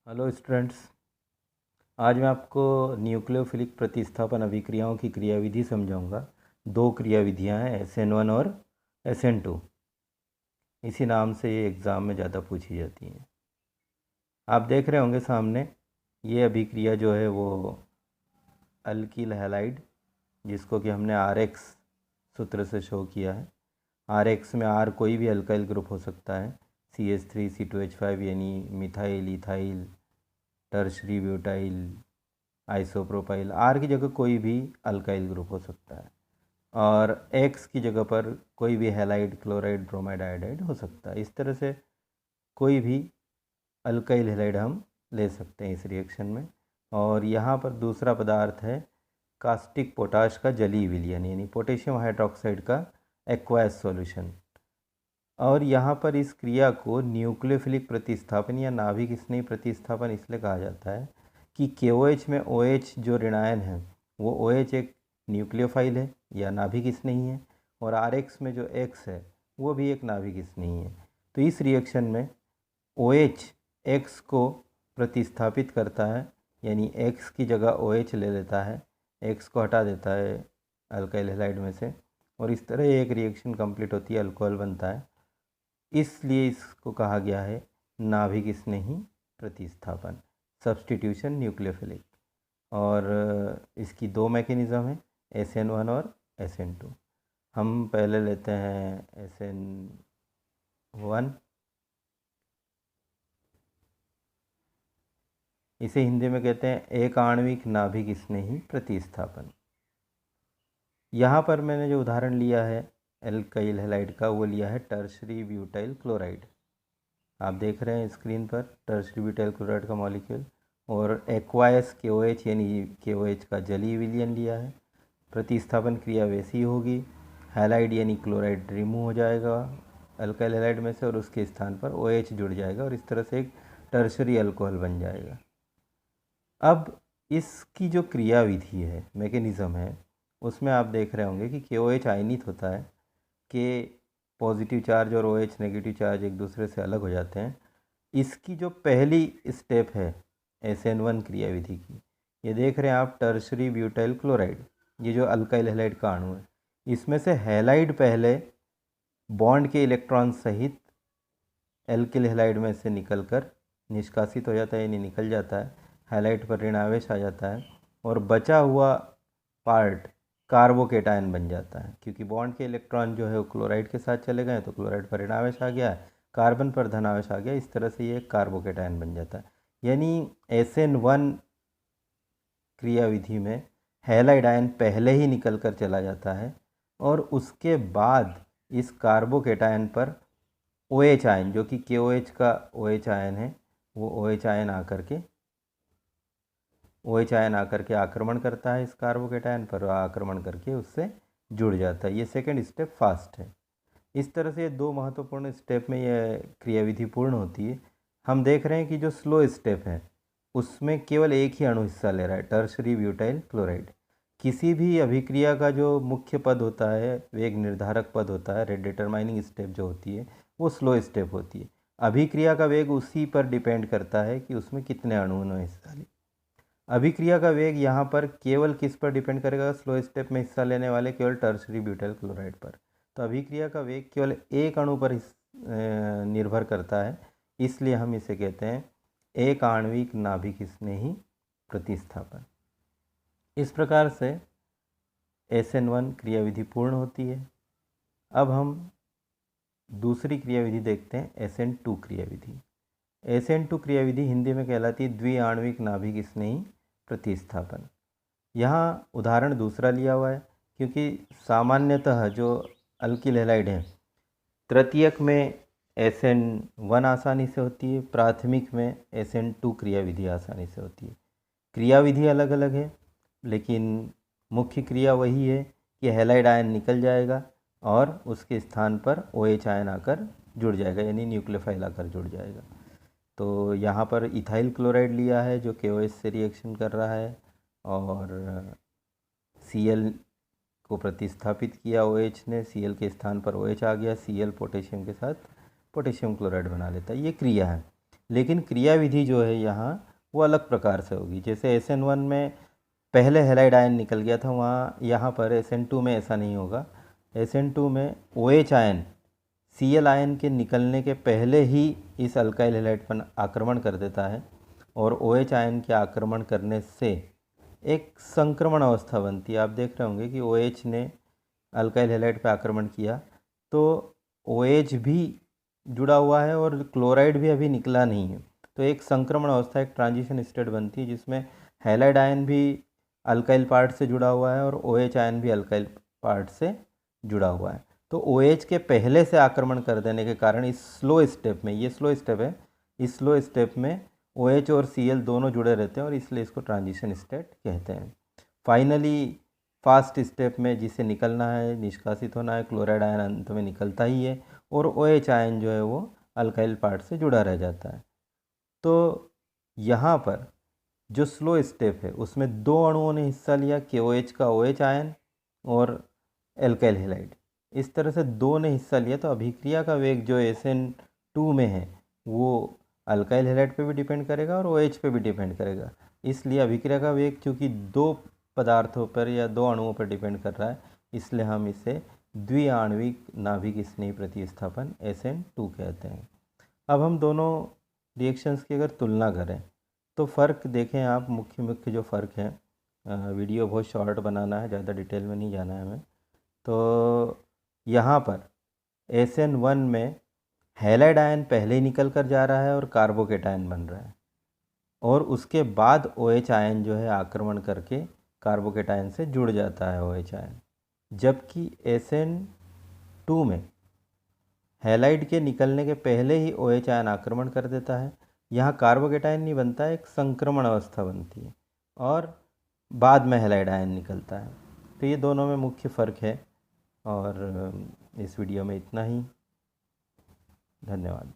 Hello students. आज मैं आपको न्यूक्लियोफिलिक प्रतिस्थापन अभिक्रियाओं की क्रियाविधि समझाऊंगा। दो क्रियाविधियां हैं, SN1 और SN2। इसी नाम से ये एग्ज़ाम में ज़्यादा पूछी जाती हैं। आप देख रहे होंगे सामने ये अभिक्रिया जो है वो अल्किल हैलाइड, जिसको कि हमने RX सूत्र से शो किया है। RX में R कोई भी अल्काइल ग्रुप हो सकता है, CH3C2H5 यानी methyl, ethyl, tertiary butyl, isopropyl. R की जगह कोई भी अल्काइल ग्रुप हो सकता है और एक्स की जगह पर कोई भी हैलाइड, क्लोराइड, ब्रोमाइड, आयोडाइड हो सकता है। इस तरह से कोई भी अल्काइल हैलाइड हम ले सकते हैं इस रिएक्शन में। और यहाँ पर दूसरा पदार्थ है कास्टिक पोटाश का जलीय विलयन, यानी पोटेशियम हाइड्रोक्साइड का एक्वायस सॉल्यूशन। और यहाँ पर इस क्रिया को न्यूक्लियोफिलिक प्रतिस्थापन या नाभिक स्नेही प्रतिस्थापन इसलिए कहा जाता है कि KOH में OH जो ऋणायन है वो OH एक न्यूक्लियोफाइल है या नाभिक स्नेही है, और RX में जो X है वो भी एक नाभिक स्नेही है। तो इस रिएक्शन में OH X को प्रतिस्थापित करता है, यानी X की जगह OH ले लेता है, X को हटा देता है अल्काइल हैलाइड में से, और इस तरह एक रिएक्शन कंप्लीट होती है, अल्कोहल बनता है। इसलिए इसको कहा गया है नाभिक स्नेही प्रतिस्थापन, सब्स्टिट्यूशन न्यूक्लियोफिलिक। और इसकी दो मैकेनिज़्म है, SN1 और SN2। हम पहले लेते हैं SN1। इसे हिंदी में कहते हैं एक आणविक नाभिक स्नेही प्रतिस्थापन। यहाँ पर मैंने जो उदाहरण लिया है एल्काइल हैलाइड का, वो लिया है टर्शरी ब्यूटाइल क्लोराइड। आप देख रहे हैं स्क्रीन पर टर्शरी ब्यूटाइल क्लोराइड का मॉलिक्यूल, और एक्वायस KOH यानी KOH का जलीय विलयन लिया है। प्रतिस्थापन क्रिया वैसी होगी, हैलाइड यानी क्लोराइड रिमूव हो जाएगा अल्काइल हैलाइड में से और उसके स्थान पर OH जुड़ जाएगा और इस तरह से एक टर्शरी अल्कोहल बन जाएगा। अब इसकी जो क्रियाविधि है, मैकेनिज़्म है, उसमें आप देख रहे होंगे कि KOH आयनित होता है, के पॉजिटिव चार्ज और OH नेगेटिव चार्ज एक दूसरे से अलग हो जाते हैं। इसकी जो पहली स्टेप है SN1 क्रियाविधि की, ये देख रहे हैं आप टर्शरी ब्यूटाइल क्लोराइड, ये जो अल्काइल हैलाइड का अणु है, इसमें से हैलाइड पहले बॉन्ड के इलेक्ट्रॉन सहित एल्किल हैलाइड में से निकलकर निष्कासित हो जाता है, यानी निकल जाता है, हैलाइड पर ऋण आवेश आ जाता है और बचा हुआ पार्ट कार्बोकेटायन बन जाता है। क्योंकि बॉन्ड के इलेक्ट्रॉन जो है वो क्लोराइड के साथ चले गए तो क्लोराइड पर ऋण आवेश आ गया, कार्बन पर धन आवेश आ गया, इस तरह से ये कार्बोकेटायन बन जाता है। यानी SN1 क्रियाविधि में हैलाइड आयन पहले ही निकल कर चला जाता है और उसके बाद इस कार्बोकेटायन पर OH आयन, जो कि KOH का OH आयन है, वो OH आयन आकर के आक्रमण करता है इस कार्बोकेटायन पर, आक्रमण करके उससे जुड़ जाता है। ये सेकंड स्टेप फास्ट है। इस तरह से दो महत्वपूर्ण स्टेप में यह क्रियाविधि पूर्ण होती है। हम देख रहे हैं कि जो स्लो स्टेप है उसमें केवल एक ही अणु हिस्सा ले रहा है, टर्शरी ब्यूटाइल क्लोराइड। किसी भी अभिक्रिया का जो मुख्य पद होता है, वेग निर्धारक पद होता है, रेट डिटरमाइनिंग स्टेप जो होती है, वो स्लो स्टेप होती है। अभिक्रिया का वेग उसी पर डिपेंड करता है कि उसमें कितने अणुओं ने हिस्सा लिया। अभिक्रिया का वेग यहाँ पर केवल किस पर डिपेंड करेगा, स्लो स्टेप में हिस्सा लेने वाले केवल टर्शरी ब्यूटाइल क्लोराइड पर। तो अभिक्रिया का वेग केवल एक अणु पर निर्भर करता है, इसलिए हम इसे कहते हैं एक आणविक नाभिक स्नेही प्रतिस्थापन। इस प्रकार से SN1 क्रियाविधि पूर्ण होती है। अब हम दूसरी क्रियाविधि देखते हैं, SN2 क्रियाविधि। SN2 क्रियाविधि हिंदी में कहलाती है द्विआण्विक नाभिक स्नेही प्रतिस्थापन। यहाँ उदाहरण दूसरा लिया हुआ है, क्योंकि सामान्यतः जो अल्किल हैलाइड हैं, तृतीयक में SN1 आसानी से होती है, प्राथमिक में SN2 क्रियाविधि आसानी से होती है। क्रियाविधि अलग अलग है, लेकिन मुख्य क्रिया वही है कि हैलाइड आयन निकल जाएगा और उसके स्थान पर OH आयन आकर जुड़ जाएगा, यानी न्यूक्लियोफाइल आकर जुड़ जाएगा। तो यहाँ पर इथाइल क्लोराइड लिया है जो KOH से रिएक्शन कर रहा है, और Cl को प्रतिस्थापित किया OH ने, Cl के स्थान पर OH आ गया, Cl पोटेशियम के साथ पोटेशियम क्लोराइड बना लेता है। ये क्रिया है। लेकिन क्रियाविधि जो है यहाँ वो अलग प्रकार से होगी। जैसे SN1 में पहले हैलाइड आयन निकल गया था, वहाँ यहाँ पर SN2 में ऐसा नहीं होगा। SN2 में OH आयन Cl आयन के निकलने के पहले ही इस अल्काइल हैलाइड पर आक्रमण कर देता है, और OH आयन के आक्रमण करने से एक संक्रमण अवस्था बनती है। आप देख रहे होंगे कि OH ने अल्काइल हैलाइड पर आक्रमण किया तो OH भी जुड़ा हुआ है और क्लोराइड भी अभी निकला नहीं है, तो एक संक्रमण अवस्था, एक ट्रांजिशन स्टेट बनती है जिसमें हैलाइड आयन भी अल्काइल पार्ट से जुड़ा हुआ है और OH आयन भी अल्काइल पार्ट से जुड़ा हुआ है। तो OH के पहले से आक्रमण कर देने के कारण इस स्लो स्टेप में, ये स्लो स्टेप है, इस स्लो स्टेप में OH और Cl दोनों जुड़े रहते हैं और इसलिए इसको ट्रांजिशन स्टेट कहते हैं। फाइनली फास्ट स्टेप में जिसे निकलना है, निष्कासित होना है, क्लोराइड आयन अंत में निकलता ही है और OH आयन जो है वो अल्काइल पार्ट से जुड़ा रह जाता है। तो यहाँ पर जो स्लो स्टेप है उसमें दो अणुओं ने हिस्सा लिया, KOH का OH आयन और एल्काइल हैलाइड, इस तरह से दो ने हिस्सा लिया। तो अभिक्रिया का वेग जो SN2 में है वो अल्काइल हैलाइड पे भी डिपेंड करेगा और OH पे भी डिपेंड करेगा। इसलिए अभिक्रिया का वेग चूँकि दो पदार्थों पर या दो अणुओं पर डिपेंड कर रहा है, इसलिए हम इसे द्विआण्विक नाभिक स्नेही प्रतिस्थापन SN2 कहते हैं। अब हम दोनों रिएक्शंस की अगर तुलना करें तो फ़र्क देखें आप, मुख्य मुख्य जो फ़र्क है। वीडियो बहुत शॉर्ट बनाना है, ज़्यादा डिटेल में नहीं जाना है हमें। तो यहाँ पर SN1 में हैलाइड आयन पहले ही निकल कर जा रहा है और कार्बोकेटायन बन रहा है, और उसके बाद OH आयन जो है आक्रमण करके कार्बोकेटायन से जुड़ जाता है OH आयन। जबकि SN2 में हैलाइड के निकलने के पहले ही OH आयन आक्रमण कर देता है, यहाँ कार्बोकेटायन नहीं बनता है, एक संक्रमण अवस्था बनती है और बाद में हैलाइड आयन निकलता है। तो ये दोनों में मुख्य फ़र्क है। और इस वीडियो में इतना ही। धन्यवाद।